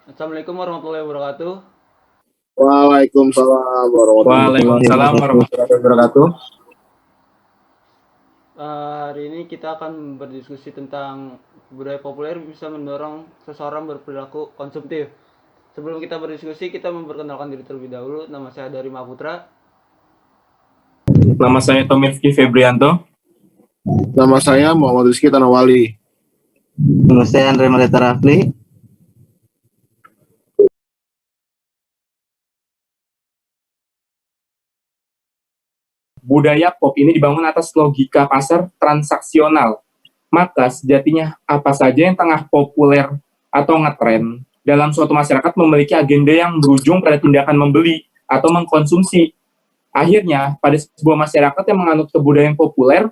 Assalamualaikum warahmatullahi wabarakatuh. Waalaikumsalam warahmatullahi Waalaikumsalam warahmatullahi wabarakatuh. Hari ini kita akan berdiskusi tentang budaya populer bisa mendorong seseorang berperilaku konsumtif. Sebelum kita berdiskusi, kita memperkenalkan diri terlebih dahulu. Nama saya Dari Maputra. Nama saya Tomifki Febrianto. Nama saya Muhammad Rizky Tanawali. Nama saya Andre Maleta Rafli. Budaya pop ini dibangun atas logika pasar transaksional. Maka sejatinya apa saja yang tengah populer atau ngetren dalam suatu masyarakat memiliki agenda yang berujung pada tindakan membeli atau mengkonsumsi. Akhirnya, pada sebuah masyarakat yang menganut kebudayaan populer,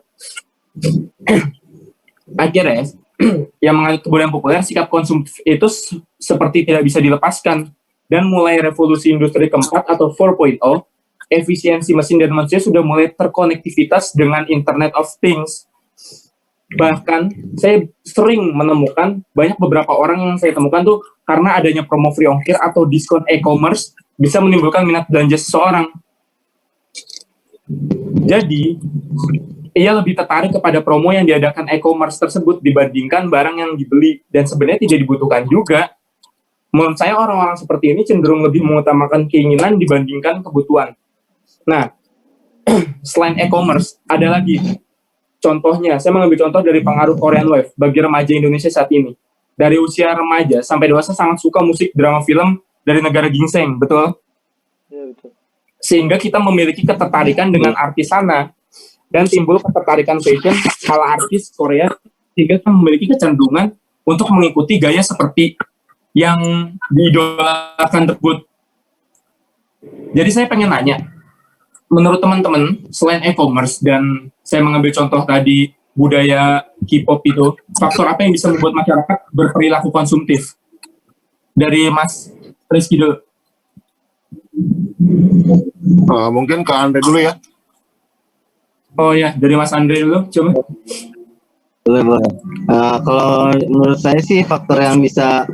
sikap konsumtif itu seperti tidak bisa dilepaskan. Dan mulai revolusi industri keempat atau 4.0, efisiensi mesin dan manusia sudah mulai terkonektivitas dengan Internet of Things. Bahkan saya sering menemukan banyak beberapa orang yang saya temukan tuh karena adanya promo free ongkir atau diskon e-commerce bisa menimbulkan minat belanja seseorang. Jadi, ia lebih tertarik kepada promo yang diadakan e-commerce tersebut dibandingkan barang yang dibeli dan sebenarnya tidak dibutuhkan juga. Menurut saya orang-orang seperti ini cenderung lebih mengutamakan keinginan dibandingkan kebutuhan. Nah, selain e-commerce, ada lagi. Contohnya, saya mengambil contoh dari pengaruh Korean Wave bagi remaja Indonesia saat ini. Dari usia remaja sampai dewasa sangat suka musik, drama, film dari negara ginseng, betul? Ya, betul. Sehingga kita memiliki ketertarikan dengan artis sana. Dan timbul ketertarikan fashion ala artis Korea, sehingga kita memiliki kecenderungan untuk mengikuti gaya seperti yang diidolakan tersebut. Jadi saya pengen nanya, menurut teman-teman, selain e-commerce dan saya mengambil contoh tadi budaya K-pop itu, faktor apa yang bisa membuat masyarakat berperilaku konsumtif? Dari Mas Rizky dulu. Mungkin ke Andre dulu ya. Oh ya, dari Mas Andre dulu, coba. Boleh. Kalau menurut saya sih faktor yang bisa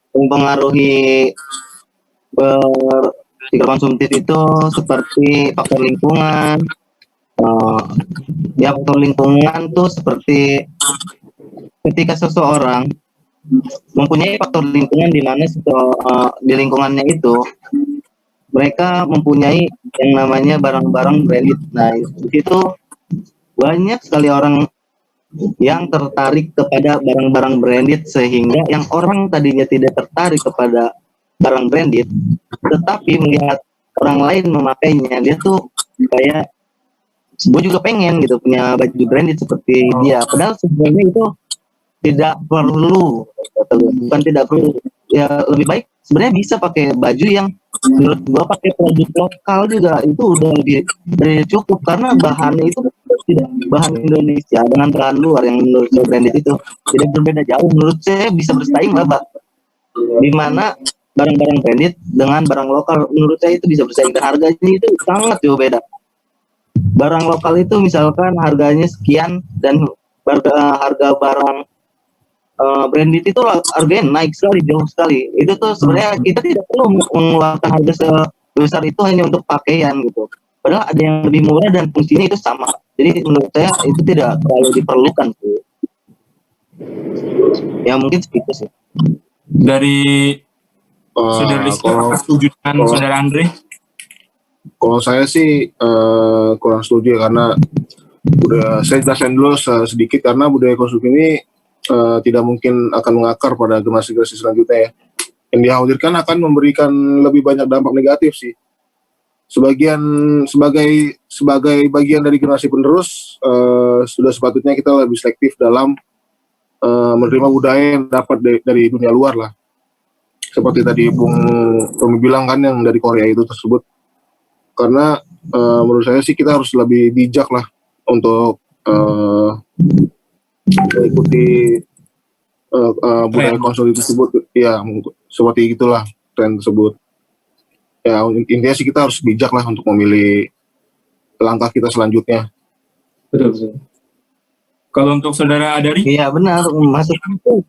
mempengaruhi berpikir konsumtif itu seperti faktor lingkungan. Faktor lingkungan tuh seperti ketika seseorang mempunyai faktor lingkungan di mana di lingkungannya itu mereka mempunyai yang namanya barang-barang branded. Nah, di situ banyak sekali orang yang tertarik kepada barang-barang branded sehingga yang orang tadinya tidak tertarik kepada barang branded tetapi melihat orang lain memakainya, dia tuh kayak gue juga pengen gitu punya baju branded seperti dia, padahal sebenarnya itu tidak perlu, bukan tidak perlu ya, lebih baik sebenarnya bisa pakai baju yang menurut gue pakai produk lokal juga itu udah lebih dari cukup karena bahannya itu tidak bahan Indonesia dengan bahan luar yang menurut saya branded itu tidak berbeda jauh. Menurut saya bisa bersaing lah, Pak, di mana barang-barang branded dengan barang lokal menurut saya itu bisa bersaing dan harganya itu sangat jauh beda. Barang lokal itu misalkan harganya sekian dan harga barang branded itu harganya naik sekali, jauh sekali. Itu tuh sebenarnya kita tidak perlu mengeluarkan harga sebesar itu hanya untuk pakaian gitu. Padahal ada yang lebih murah dan fungsinya itu sama. Jadi menurut saya itu tidak terlalu diperlukan sih. Ya mungkin segitu sih. Dari Saudara Rizky, apakah setuju dengan Saudara Andre? Kalau saya sih kurang setuju karena saya jelasin dulu sedikit karena budaya konsumsi ini tidak mungkin akan mengakar pada generasi-generasi selanjutnya ya. Yang dikhawatirkan akan memberikan lebih banyak dampak negatif sih. Sebagai bagian dari generasi penerus, sudah sepatutnya kita lebih selektif dalam menerima budaya yang dapat dari dunia luar lah. Seperti tadi Bung Tommy bilang kan yang dari Korea itu tersebut. Karena menurut saya sih kita harus lebih bijak lah untuk mengikuti budaya konsumsi tersebut. Ya, seperti itulah tren tersebut. Ya, intinya sih kita harus bijak lah untuk memilih langkah kita selanjutnya. Betul. Kalau untuk Saudara Adari? Iya benar, maksudnya itu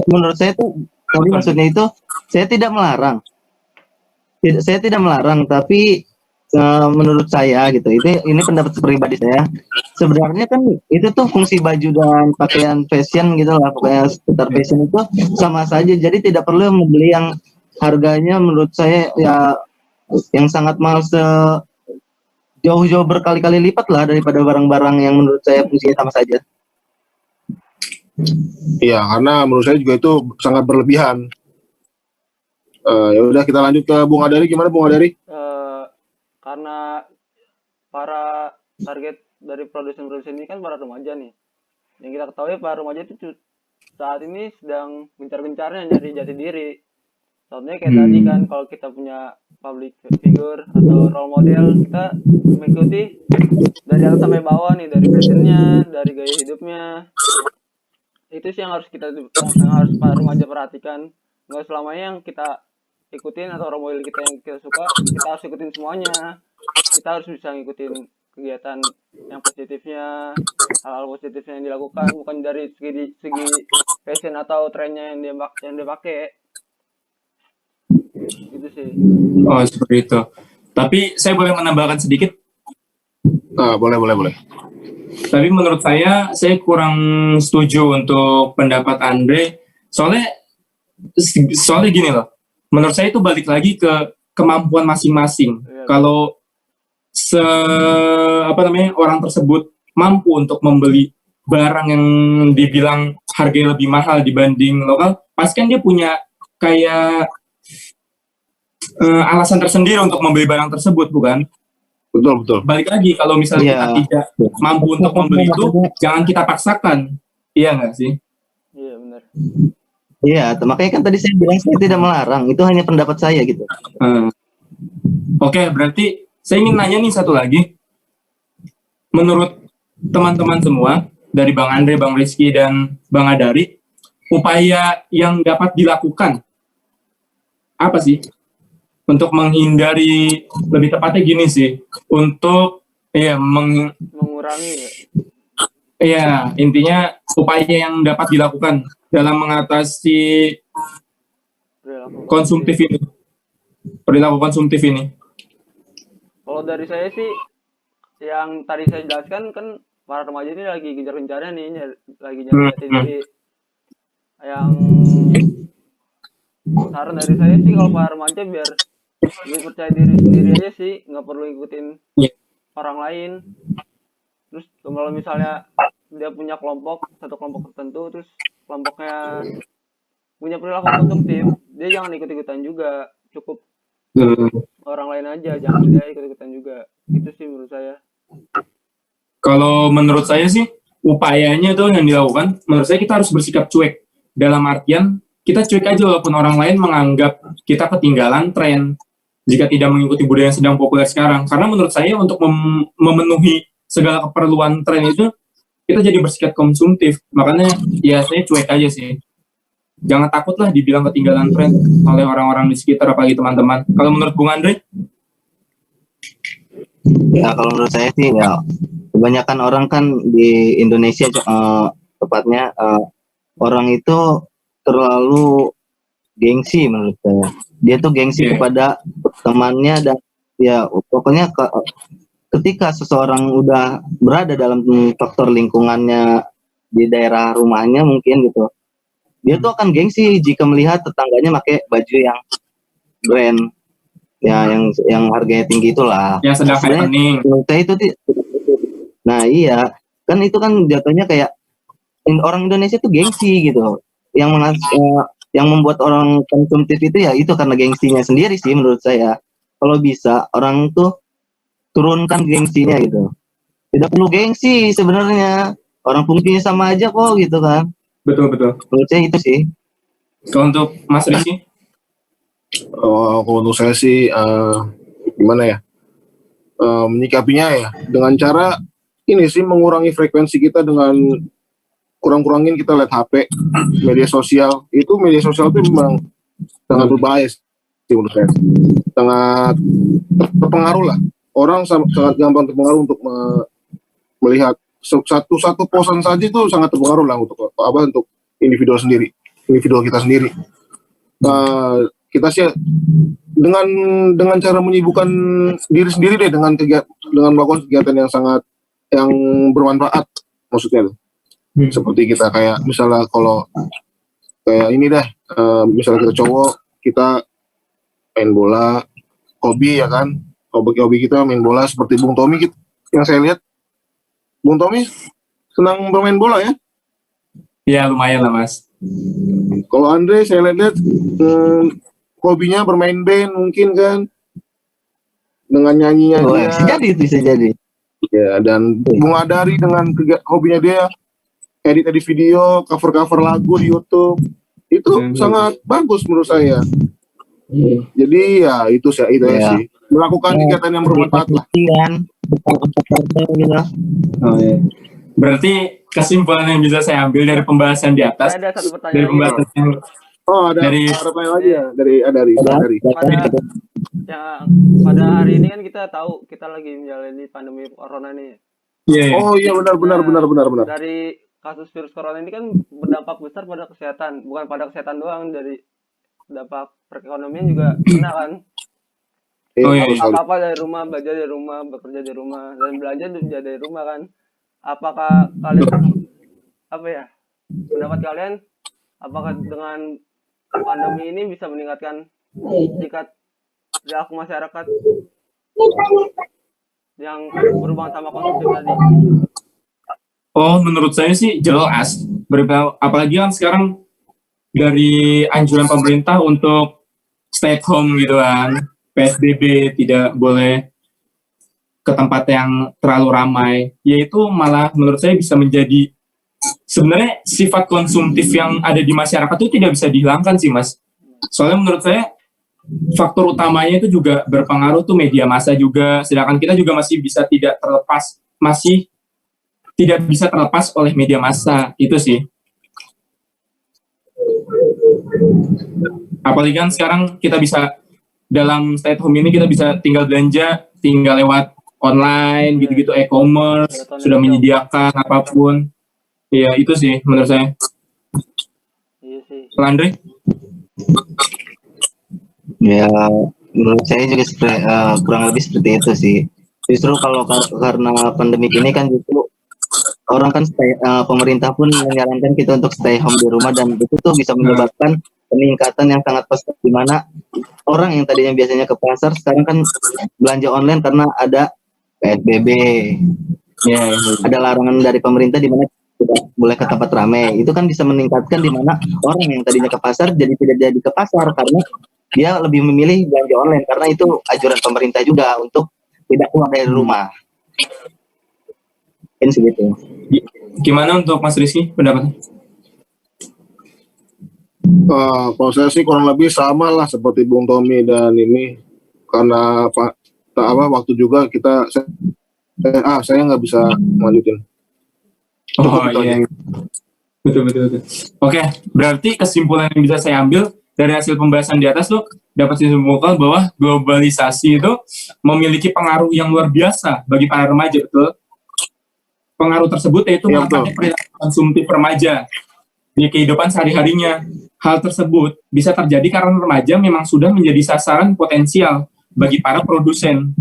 menurut saya tuh Tapi maksudnya itu saya tidak melarang. Saya tidak melarang, tapi menurut saya gitu, ini pendapat pribadi saya. Sebenarnya kan itu tuh fungsi baju dan pakaian fashion gitu lah, pokoknya seputar fashion itu sama saja. Jadi tidak perlu membeli yang harganya menurut saya ya yang sangat mahal jauh-jauh berkali-kali lipat lah daripada barang-barang yang menurut saya fungsinya sama saja. Iya, karena menurut saya juga itu sangat berlebihan. Ya udah kita lanjut ke Bung Adari. Gimana Bung Adari? Karena para target dari produsen-produsen ini kan para remaja nih. Yang kita ketahui para remaja itu saat ini sedang gencar-gencarnya nyari jati diri. Contohnya kayak tadi kan, kalau kita punya public figure atau role model, kita mengikuti dari atas sampai bawah nih, dari fashionnya, dari gaya hidupnya. Itu sih yang harus para remaja perhatikan. Nggak selamanya yang kita ikutin atau role model kita yang kita suka kita harus ikutin semuanya. Kita harus bisa ngikutin kegiatan yang positifnya, hal-hal positifnya yang dilakukan, bukan dari segi fashion atau trennya yang dia pakai. Gitu sih. Oh, seperti itu. Tapi saya boleh menambahkan sedikit? Boleh. Tapi menurut saya kurang setuju untuk pendapat Andre. Soalnya gini loh. Menurut saya itu balik lagi ke kemampuan masing-masing. Iya. Kalau orang tersebut mampu untuk membeli barang yang dibilang harganya lebih mahal dibanding lokal, pasti kan dia punya kayak alasan tersendiri untuk membeli barang tersebut, bukan? Betul. Balik lagi, kalau misalnya kita tidak mampu untuk membeli itu, jangan kita paksakan. Iya nggak sih? Iya, benar. Iya, makanya kan tadi saya bilang saya tidak melarang, itu hanya pendapat saya gitu. Oke, berarti saya ingin nanya nih satu lagi. Menurut teman-teman semua, dari Bang Andre, Bang Rizky, dan Bang Adari, upaya yang dapat dilakukan apa sih? Untuk menghindari, lebih tepatnya gini sih, untuk mengurangi. Iya, intinya upaya yang dapat dilakukan dalam mengatasi perilaku konsumtif ini. Kalau dari saya sih, yang tadi saya jelaskan kan para remaja ini lagi gencar-gencarnya nih, lagi nyari jati diri. Yang saran dari saya sih, kalau para remaja biar lebih percaya diri sendiri aja sih, nggak perlu ikutin orang lain. Terus kalau misalnya dia punya satu kelompok tertentu, terus kelompoknya punya perilaku konsumtif, dia jangan ikut-ikutan juga, cukup orang lain aja, jangan dia ikut-ikutan juga. Itu sih menurut saya. Kalau menurut saya sih, upayanya tuh yang dilakukan, menurut saya kita harus bersikap cuek. Dalam artian, kita cuek aja walaupun orang lain menganggap kita ketinggalan tren jika tidak mengikuti budaya yang sedang populer sekarang. Karena menurut saya untuk memenuhi segala keperluan tren itu, kita jadi bersikap konsumtif. Makanya ya saya cuek aja sih. Jangan takutlah dibilang ketinggalan tren oleh orang-orang di sekitar, apalagi teman-teman. Kalau menurut Bung Andre? Ya kalau menurut saya sih ya kebanyakan orang kan di Indonesia tepatnya orang itu terlalu gengsi menurut saya. Dia tuh gengsi kepada temannya dan ya pokoknya ketika seseorang udah berada dalam faktor lingkungannya di daerah rumahnya mungkin gitu, dia tuh akan gengsi jika melihat tetangganya pakai baju yang brand ya yang harganya tinggi itulah. Yang sedang happening. Menurut saya itu nah iya kan itu kan jatuhnya kayak orang Indonesia tuh gengsi gitu. Yang membuat orang konsumtif itu ya itu karena gengsinya sendiri sih menurut saya. Kalau bisa orang tuh turunkan gengsinya gitu. Tidak perlu gengsi sebenarnya. Orang fungsinya sama aja kok gitu kan. Betul. Menurut saya itu sih. Kalau untuk Mas Rizky? Kalau untuk saya sih gimana ya? Menyikapinya ya dengan cara ini sih, mengurangi frekuensi kita dengan kurang-kurangin kita lihat HP, media sosial. Itu media sosial itu memang sangat berbahaya sih menurut saya. Sangat terpengaruh lah. Orang sangat gampang terpengaruh untuk melihat satu posan saja itu sangat terpengaruh lah untuk individu kita sendiri. kita sih dengan cara menyibukkan diri sendiri deh dengan melakukan kegiatan yang bermanfaat, maksudnya tuh. Seperti kita kayak misalnya kalau kayak ini deh, misalnya kita cowok, kita main bola, hobi ya kan, hobi kita main bola seperti Bung Tommy gitu. Yang saya lihat Bung Tommy senang bermain bola ya. Ya lumayan lah Mas. Kalau Andre saya lihat hobinya bermain band mungkin kan, dengan nyanyinya Oh, dia. bisa jadi. Ya, dan Bung Adari dengan hobinya dia edit video, cover lagu di YouTube. Itu sangat bagus menurut saya. Jadi ya itu ya sih. Melakukan kegiatan yang bermanfaat lah. Oh, iya. Berarti kesimpulan yang bisa saya ambil dari pembahasan di atas, Ada satu dari pertanyaan pembahasan yang ada dari harapan lagi ya dari Adari. pada hari ini kan kita tahu kita lagi menjalani pandemi corona nih. Oh iya benar. Dari kasus virus corona ini kan berdampak besar pada kesehatan, bukan pada kesehatan doang, dari dampak perekonomian juga kena kan. Apa-apa dari rumah, belajar dari rumah, bekerja dari rumah, dan belanja juga dari rumah kan. Apakah kalian pendapat kalian apakah dengan pandemi ini bisa meningkatkan tingkat perilaku masyarakat yang berhubungan sama konsumsi tadi? Oh, menurut saya sih jelas. Apalagi kan sekarang dari anjuran pemerintah untuk stay at home gitu kan, PSBB, tidak boleh ke tempat yang terlalu ramai, yaitu malah menurut saya bisa menjadi sebenarnya sifat konsumtif yang ada di masyarakat itu tidak bisa dihilangkan sih Mas. Soalnya menurut saya faktor utamanya itu juga berpengaruh tuh media massa juga, sedangkan kita juga masih tidak bisa terlepas oleh media massa, itu sih. Apalagi kan sekarang kita bisa dalam stay at home ini kita bisa tinggal belanja tinggal lewat online gitu-gitu, e-commerce sudah menyediakan apapun. Iya itu sih menurut saya. Iya sih. Landry? Ya menurut saya juga kurang lebih seperti itu sih. Justru kalau karena pandemi ini kan justru orang kan pemerintah pun menyarankan kita untuk stay home di rumah, dan itu tuh bisa menyebabkan peningkatan yang sangat pesat, di mana orang yang tadinya biasanya ke pasar sekarang kan belanja online karena ada PSBB. Ada larangan dari pemerintah di mana tidak boleh ke tempat ramai. Itu kan bisa meningkatkan di mana orang yang tadinya ke pasar jadi tidak jadi ke pasar karena dia lebih memilih belanja online, karena itu anjuran pemerintah juga untuk tidak keluar dari rumah. Mungkin segitu. Gimana untuk Mas Rizky pendapatnya? Kalau saya sih kurang lebih sama lah seperti Bung Tommy dan ini, karena waktu juga saya nggak bisa melanjutin. Iya. Betul. Oke, berarti kesimpulan yang bisa saya ambil dari hasil pembahasan di atas tuh dapat disimpulkan bahwa globalisasi itu memiliki pengaruh yang luar biasa bagi para remaja, betul? Pengaruh tersebut yaitu mengangkat perilaku konsumtif remaja di kehidupan sehari-harinya. Hal tersebut bisa terjadi karena remaja memang sudah menjadi sasaran potensial bagi para produsen.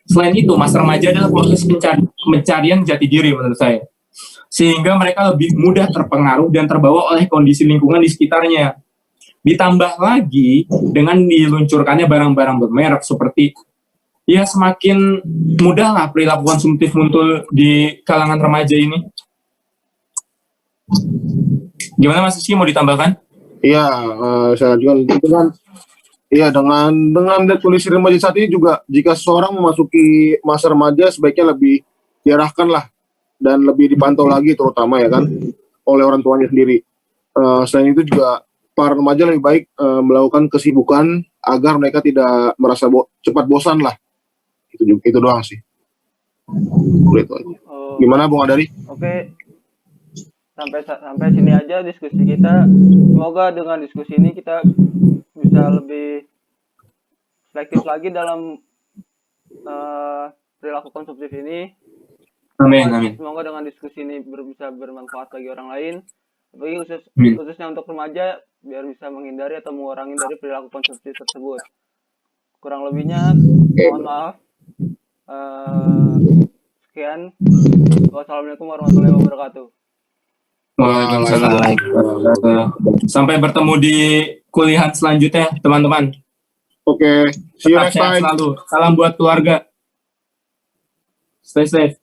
Selain itu, masa remaja adalah proses pencarian jati diri menurut saya. Sehingga mereka lebih mudah terpengaruh dan terbawa oleh kondisi lingkungan di sekitarnya. Ditambah lagi dengan diluncurkannya barang-barang bermerek seperti, ya semakin mudahlah perilaku konsumtif muncul di kalangan remaja ini. Gimana Mas Rizky, mau ditambahkan? Iya, saya juga dengan kondisi remaja saat ini juga, jika seseorang memasuki masa remaja sebaiknya lebih diarahkan lah dan lebih dipantau lagi, terutama ya kan oleh orang tuanya sendiri. Selain itu juga para remaja lebih baik melakukan kesibukan agar mereka tidak merasa cepat bosan lah. Itu doang sih. Itu aja. Gimana Bung Adari? Oke. Sampai sini aja diskusi kita. Semoga dengan diskusi ini kita bisa lebih selektif lagi dalam perilaku konsumtif ini. Amin. Semoga dengan diskusi ini bisa bermanfaat bagi orang lain. Bagi khususnya untuk remaja, biar bisa menghindari atau mengurangi dari perilaku konsumsi tersebut. Kurang lebihnya mohon maaf. Sekian. Wassalamualaikum warahmatullahi wabarakatuh. Waalaikumsalam. Sampai bertemu di kuliah selanjutnya, teman-teman. Oke, see you Tetap next sehat time. selalu. Salam buat keluarga. Stay safe.